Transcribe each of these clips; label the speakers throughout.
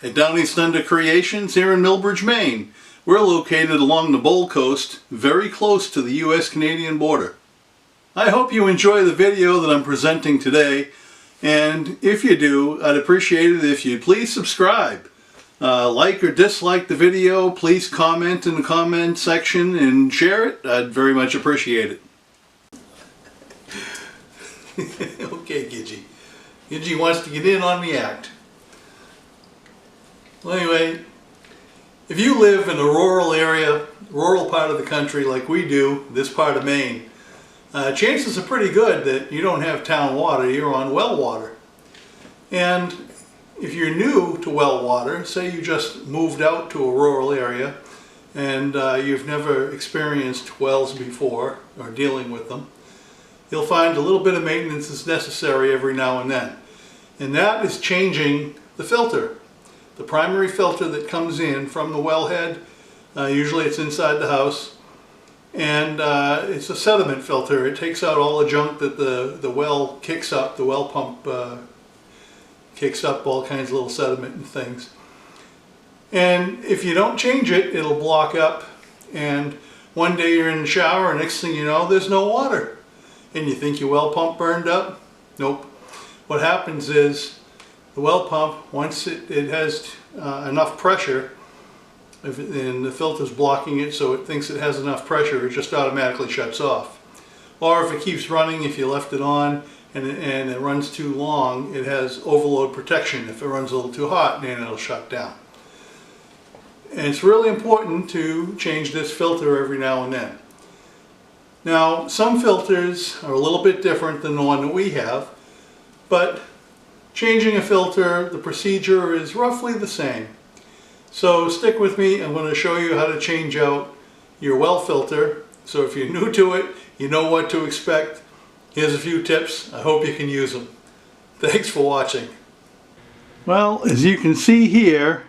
Speaker 1: At Downeast Under Creations here in Millbridge, Maine. We're located along the Bold Coast, very close to the US-Canadian border. I hope you enjoy the video that I'm presenting today, and if you do, I'd appreciate it if you'd please subscribe. Like or dislike the video, please comment in the comment section and share it. I'd very much appreciate it. Okay, Gidgey. Gidgey wants to get in on the act. Well, anyway, if you live in a rural area, rural part of the country like we do, this part of Maine, chances are pretty good that you don't have town water, you're on well water. And if you're new to well water, say you just moved out to a rural area and you've never experienced wells before or dealing with them, you'll find a little bit of maintenance is necessary every now and then. And that is changing the filter. The primary filter that comes in from the wellhead, usually it's inside the house, and it's a sediment filter. It takes out all the junk that the well kicks up, the well pump kicks up all kinds of little sediment and things. And if you don't change it, it'll block up, and one day you're in the shower and next thing you know there's no water. And you think your well pump burned up? Nope. What happens is the well pump, once it has enough pressure, and the filter's blocking it so it thinks it has enough pressure, it just automatically shuts off. Or if it keeps running, if you left it on and it runs too long, it has overload protection. If it runs a little too hot, then it'll shut down. And it's really important to change this filter every now and then. Now, some filters are a little bit different than the one that we have, but changing a filter, the procedure is roughly the same. So stick with me, I'm going to show you how to change out your well filter. So if you're new to it, you know what to expect. Here's a few tips, I hope you can use them. Thanks for watching. Well, as you can see here,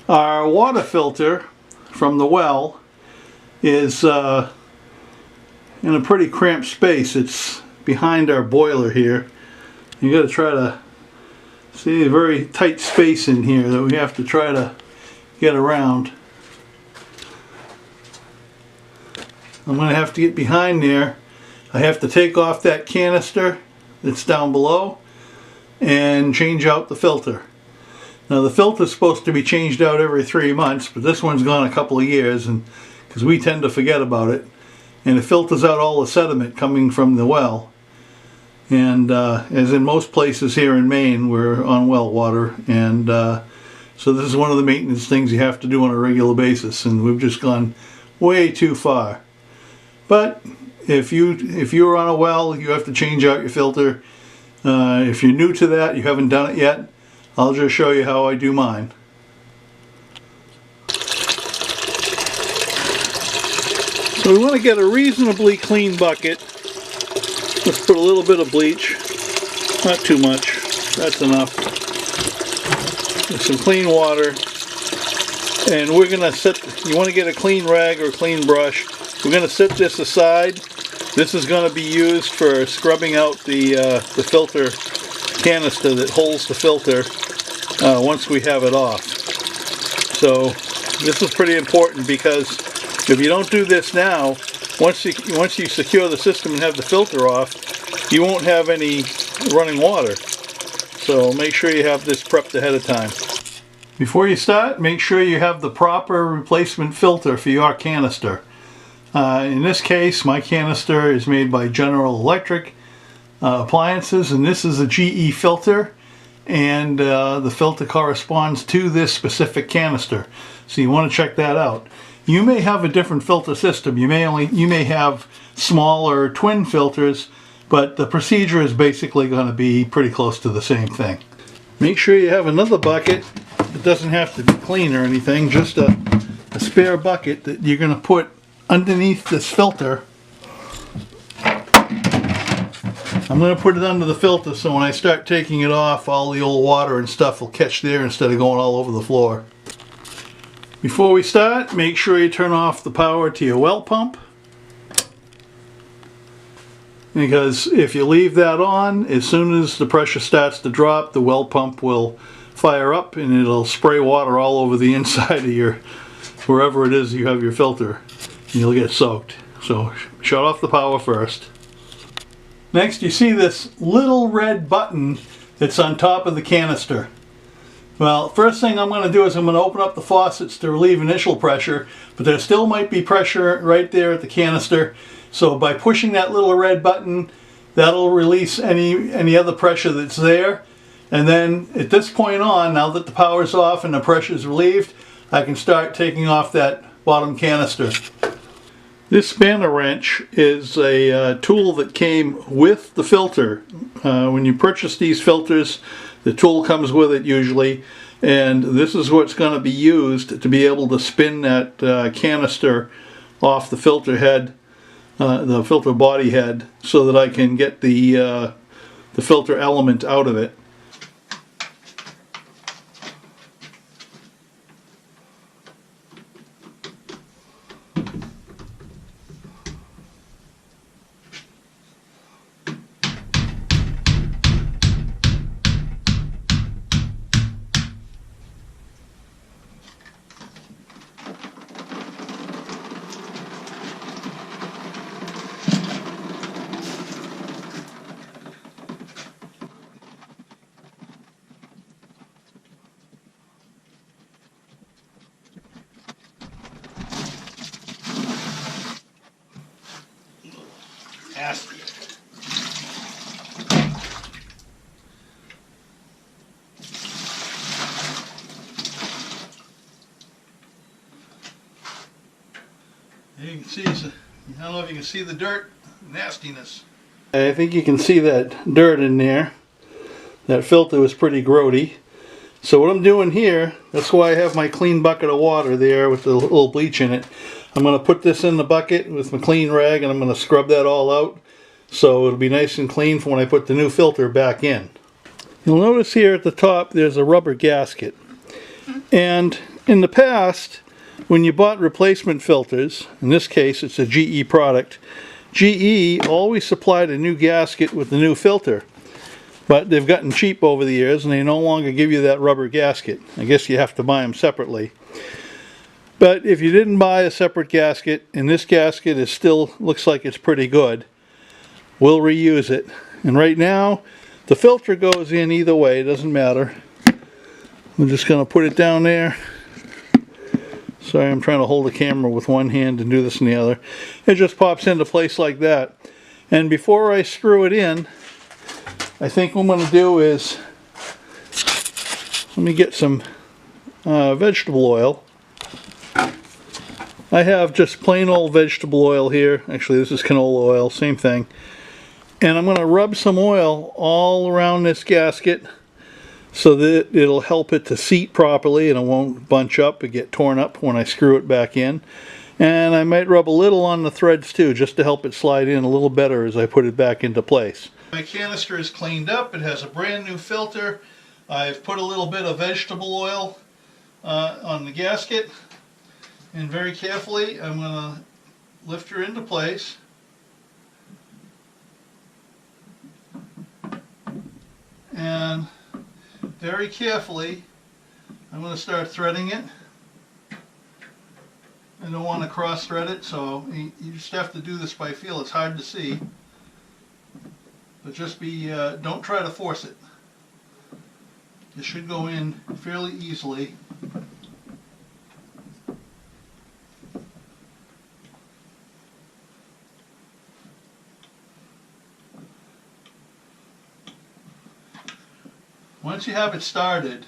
Speaker 1: our water filter from the well is in a pretty cramped space. It's behind our boiler here. You got to try to see a very tight space in here that we have to try to get around. I'm going to have to get behind there. I have to take off that canister that's down below and change out the filter. Now the filter is supposed to be changed out every 3 months, but this one's gone a couple of years, and because we tend to forget about it. And it filters out all the sediment coming from the well. And as in most places here in Maine, we're on well water, and so this is one of the maintenance things you have to do on a regular basis, and we've just gone way too far. But if you're on a well, you have to change out your filter. If you're new to that, you haven't done it yet, I'll just show you how I do mine. So we want to get a reasonably clean bucket. Let's put a little bit of bleach, not too much, that's enough. With some clean water, and we're going to set, you want to get a clean rag or a clean brush. We're going to set this aside. This is going to be used for scrubbing out the filter canister that holds the filter once we have it off. So this is pretty important, because if you don't do this now, once you secure the system and have the filter off, you won't have any running water. So make sure you have this prepped ahead of time. Before you start, make sure you have the proper replacement filter for your canister. In this case, my canister is made by General Electric Appliances, and this is a GE filter, and the filter corresponds to this specific canister. So you want to check that out. You may have a different filter system. You may have smaller twin filters, but the procedure is basically going to be pretty close to the same thing. Make sure you have another bucket. It doesn't have to be clean or anything, just a spare bucket that you're going to put underneath this filter. I'm going to put it under the filter so when I start taking it off, all the old water and stuff will catch there instead of going all over the floor. Before we start, make sure you turn off the power to your well pump, because if you leave that on, as soon as the pressure starts to drop, the well pump will fire up and it'll spray water all over the inside of your, wherever it is you have your filter, and you'll get soaked. So shut off the power first. Next, you see this little red button that's on top of the canister. Well, first thing I'm going to do is I'm going to open up the faucets to relieve initial pressure, but there still might be pressure right there at the canister. So by pushing that little red button, that'll release any other pressure that's there. And then at this point on, now that the power's off and the pressure is relieved, I can start taking off that bottom canister. This spanner wrench is a tool that came with the filter. When you purchase these filters, the tool comes with it usually, and this is what's going to be used to be able to spin that canister off the filter head, the filter body head, so that I can get the filter element out of it. Nasty. You can see, I don't know if you can see the dirt, nastiness. I think you can see that dirt in there. That filter was pretty grody. So what I'm doing here, that's why I have my clean bucket of water there with the little bleach in it. I'm going to put this in the bucket with my clean rag and I'm going to scrub that all out so it'll be nice and clean for when I put the new filter back in. You'll notice here at the top there's a rubber gasket. And in the past, when you bought replacement filters, in this case it's a GE product, GE always supplied a new gasket with the new filter. But they've gotten cheap over the years and they no longer give you that rubber gasket. I guess you have to buy them separately. But if you didn't buy a separate gasket, and this gasket is still looks like it's pretty good, we'll reuse it. And right now, the filter goes in either way, it doesn't matter. I'm just going to put it down there. Sorry, I'm trying to hold the camera with one hand and do this in the other. It just pops into place like that. And before I screw it in, I think what I'm going to do is, let me get some vegetable oil. I have just plain old vegetable oil here. Actually, this is canola oil, same thing. And I'm going to rub some oil all around this gasket so that it'll help it to seat properly and it won't bunch up and get torn up when I screw it back in. And I might rub a little on the threads too, just to help it slide in a little better as I put it back into place. My canister is cleaned up. It has a brand new filter. I've put a little bit of vegetable oil on the gasket. And very carefully, I'm going to lift her into place. And very carefully, I'm going to start threading it. I don't want to cross thread it, so you just have to do this by feel. It's hard to see. But just don't try to force it. It should go in fairly easily. Once you have it started,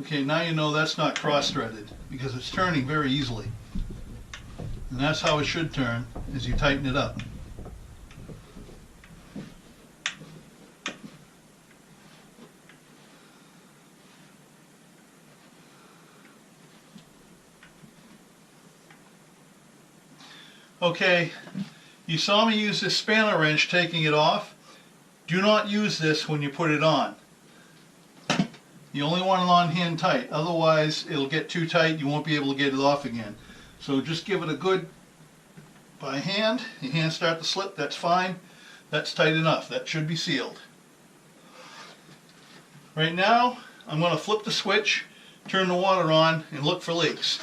Speaker 1: okay, now you know that's not cross-threaded because it's turning very easily. And that's how it should turn as you tighten it up. Okay, you saw me use this spanner wrench taking it off. Do not use this when you put it on. You only want it on hand tight, otherwise it'll get too tight, you won't be able to get it off again. So just give it a good by hand. Your hands start to slip, that's fine. That's tight enough, that should be sealed. Right now I'm going to flip the switch, turn the water on, and look for leaks.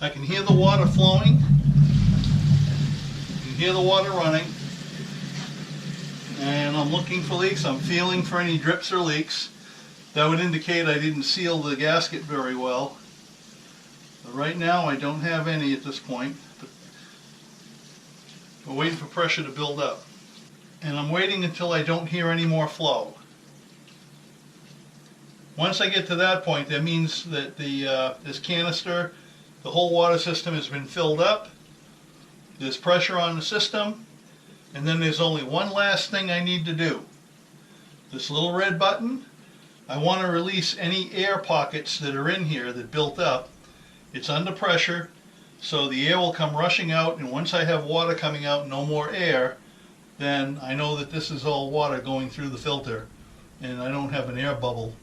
Speaker 1: I can hear the water flowing, I can hear the water running, and I'm looking for leaks. I'm feeling for any drips or leaks. That would indicate I didn't seal the gasket very well. But right now I don't have any at this point. But we're waiting for pressure to build up. And I'm waiting until I don't hear any more flow. Once I get to that point, that means that this canister, the whole water system has been filled up. There's pressure on the system. And then there's only one last thing I need to do. This little red button, I want to release any air pockets that are in here that built up. It's under pressure, so the air will come rushing out, and once I have water coming out, no more air, then I know that this is all water going through the filter, and I don't have an air bubble.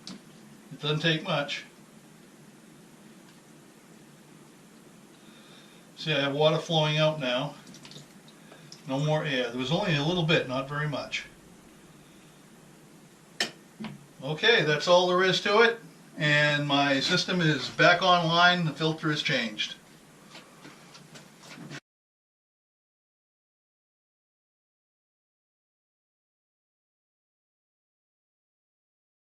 Speaker 1: It doesn't take much. See, I have water flowing out now. No more air. There was only a little bit, not very much. Okay, that's all there is to it. And my system is back online. The filter is changed.